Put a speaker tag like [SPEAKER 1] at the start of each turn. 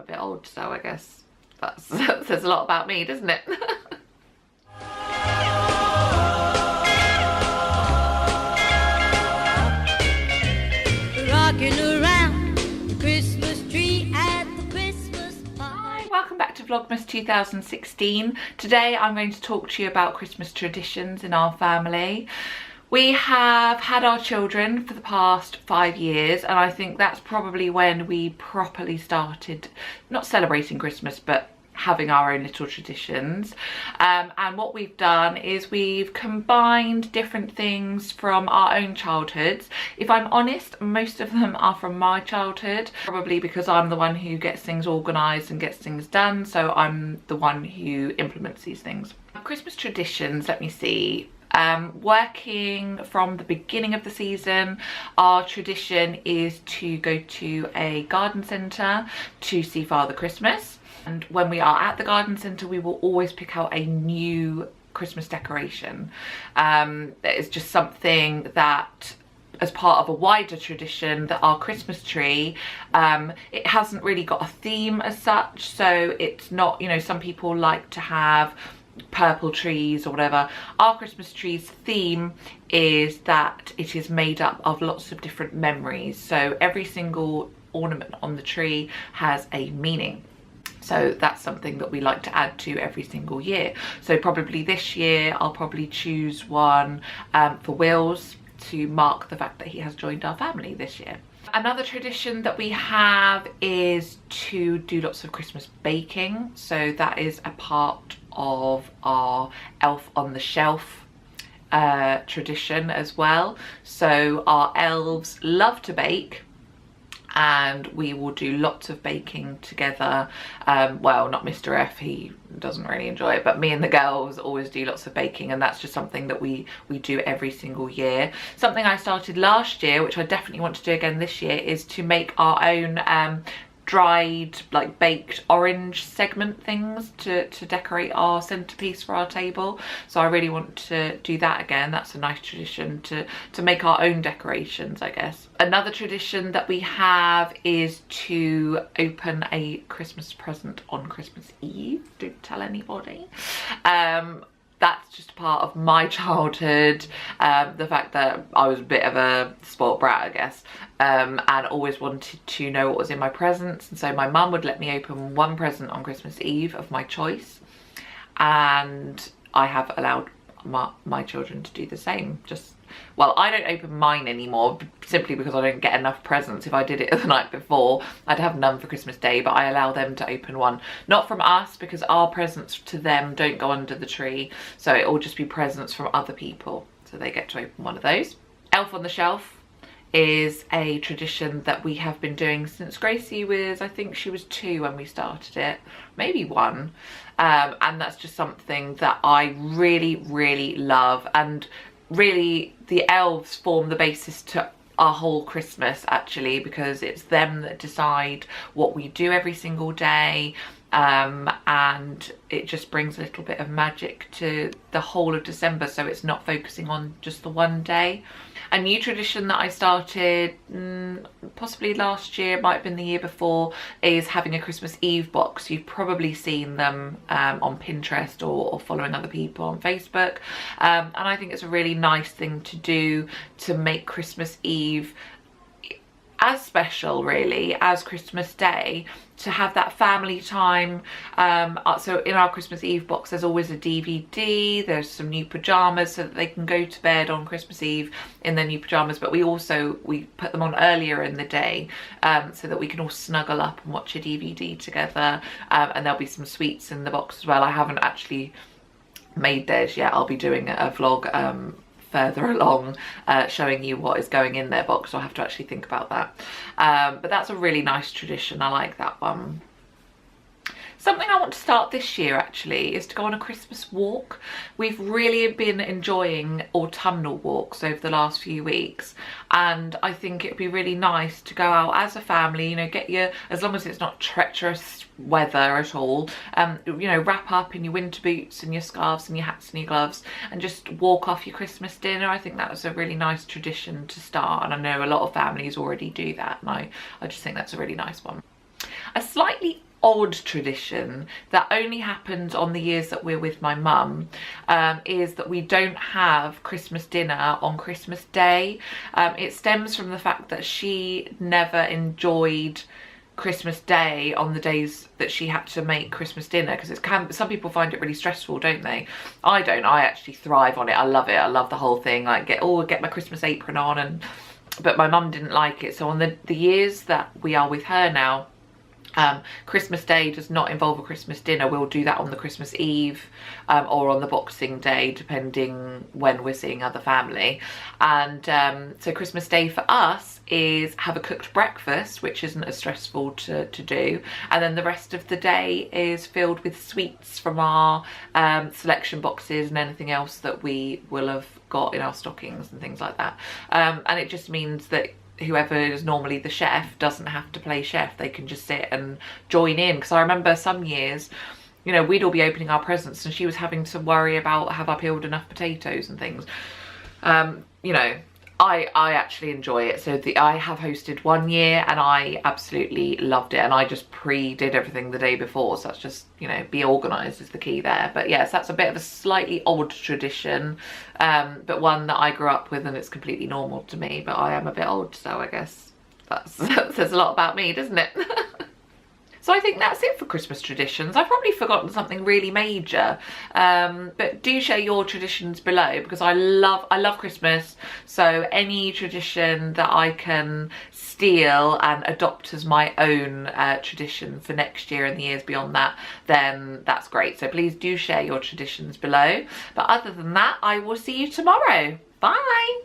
[SPEAKER 1] a bit old, so I guess that says a lot about me, doesn't it?
[SPEAKER 2] Rocking around the Christmas tree at the Christmas party.
[SPEAKER 1] Hi, welcome back to Vlogmas 2016. Today I'm going to talk to you about Christmas traditions in our family. We have had our children for the past 5 years, and I think that's probably when we properly started not celebrating Christmas but having our own little traditions. And what we've done is we've combined different things from our own childhoods. If I'm honest, most of them are from my childhood, probably because I'm the one who gets things organised and gets things done, so I'm the one who implements these things. Christmas traditions, let me see. Working from the beginning of the season, our tradition is to go to a garden centre to see Father Christmas. And when we are at the garden centre, we will always pick out a new Christmas decoration. That is just something that, as part of a wider tradition, that our Christmas tree, it hasn't really got a theme as such. So it's not, you know, some people like to have purple trees or whatever. Our Christmas tree's theme is that it is made up of lots of different memories. So every single ornament on the tree has a meaning. So that's something that we like to add to every single year. So probably this year I'll probably choose one for Will's to mark the fact that he has joined our family this year. Another tradition that we have is to do lots of Christmas baking. So that is a part of our Elf on the Shelf tradition as well. So our elves love to bake, and we will do lots of baking together. Well, not Mr. F, he doesn't really enjoy it, but me and the girls always do lots of baking, and that's just something that we do every single year. Something I started last year, which I definitely want to do again this year, is to make our own dried, like baked orange segment things to decorate our centerpiece for our table. So I really want to do that again. That's a nice tradition to make our own decorations, I guess. Another tradition that we have is to open a Christmas present on Christmas Eve. Don't tell anybody. That's just part of my childhood, the fact that I was a bit of a spoilt brat, I guess, and always wanted to know what was in my presents. And so my mum would let me open one present on Christmas Eve of my choice, and I have allowed my children to do the same. Well, I don't open mine anymore simply because I don't get enough presents. If I did it the night before, I'd have none for Christmas Day, but I allow them to open one. Not from us, because our presents to them don't go under the tree, so it will just be presents from other people, so they get to open one of those. Elf on the Shelf is a tradition that we have been doing since Gracie was, I think she was 2 when we started it, maybe 1, and that's just something that I really love. And really, the elves form the basis to our whole Christmas, actually, because it's them that decide what we do every single day, and it just brings a little bit of magic to the whole of December, so it's not focusing on just the one day. A new tradition that I started possibly last year, might have been the year before, is having a Christmas Eve box. You've probably seen them on Pinterest or following other people on Facebook, and I think it's a really nice thing to do to make Christmas Eve as special, really, as Christmas Day, to have that family time. So in our Christmas Eve box, there's always a DVD, there's some new pajamas so that they can go to bed on Christmas Eve in their new pajamas, but we put them on earlier in the day, so that we can all snuggle up and watch a DVD together, and there'll be some sweets in the box as well. I haven't actually made theirs yet. I'll be doing a vlog further along, showing you what is going in their box, so I'll have to actually think about that. But that's a really nice tradition. I like that one. Something I want to start this year, actually, is to go on a Christmas walk. We've really been enjoying autumnal walks over the last few weeks, and I think it'd be really nice to go out as a family, you know, get your, as long as it's not treacherous weather at all, you know, wrap up in your winter boots and your scarves and your hats and your gloves and just walk off your Christmas dinner. I think that was a really nice tradition to start, and I know a lot of families already do that, and I just think that's a really nice one. A slightly odd tradition that only happens on the years that we're with my mum, is that we don't have Christmas dinner on Christmas Day. It stems from the fact that she never enjoyed Christmas Day on the days that she had to make Christmas dinner, because some people find it really stressful, don't they? I don't. I actually thrive on it. I love it. I love the whole thing. Like get my Christmas apron on, but my mum didn't like it. So on the years that we are with her now, Christmas Day does not involve a Christmas dinner. We'll do that on the Christmas Eve or on the Boxing Day, depending when we're seeing other family. And so Christmas Day for us is have a cooked breakfast, which isn't as stressful to do, and then the rest of the day is filled with sweets from our selection boxes and anything else that we will have got in our stockings and things like that. And it just means that whoever is normally the chef doesn't have to play chef. They can just sit and join in, because I remember some years, you know, we'd all be opening our presents and she was having to worry about, have I peeled enough potatoes and things. You know, I actually enjoy it. So I have hosted one year and I absolutely loved it, and I just did everything the day before. So that's just, you know, be organised is the key there. But yes, that's a bit of a slightly odd tradition, but one that I grew up with, and it's completely normal to me. But I am a bit old, so I guess that says a lot about me, doesn't it? So I think that's it for Christmas traditions. I've probably forgotten something really major, but do share your traditions below, because I love Christmas. So any tradition that I can steal and adopt as my own tradition for next year and the years beyond that, then that's great. So please do share your traditions below. But other than that, I will see you tomorrow. Bye.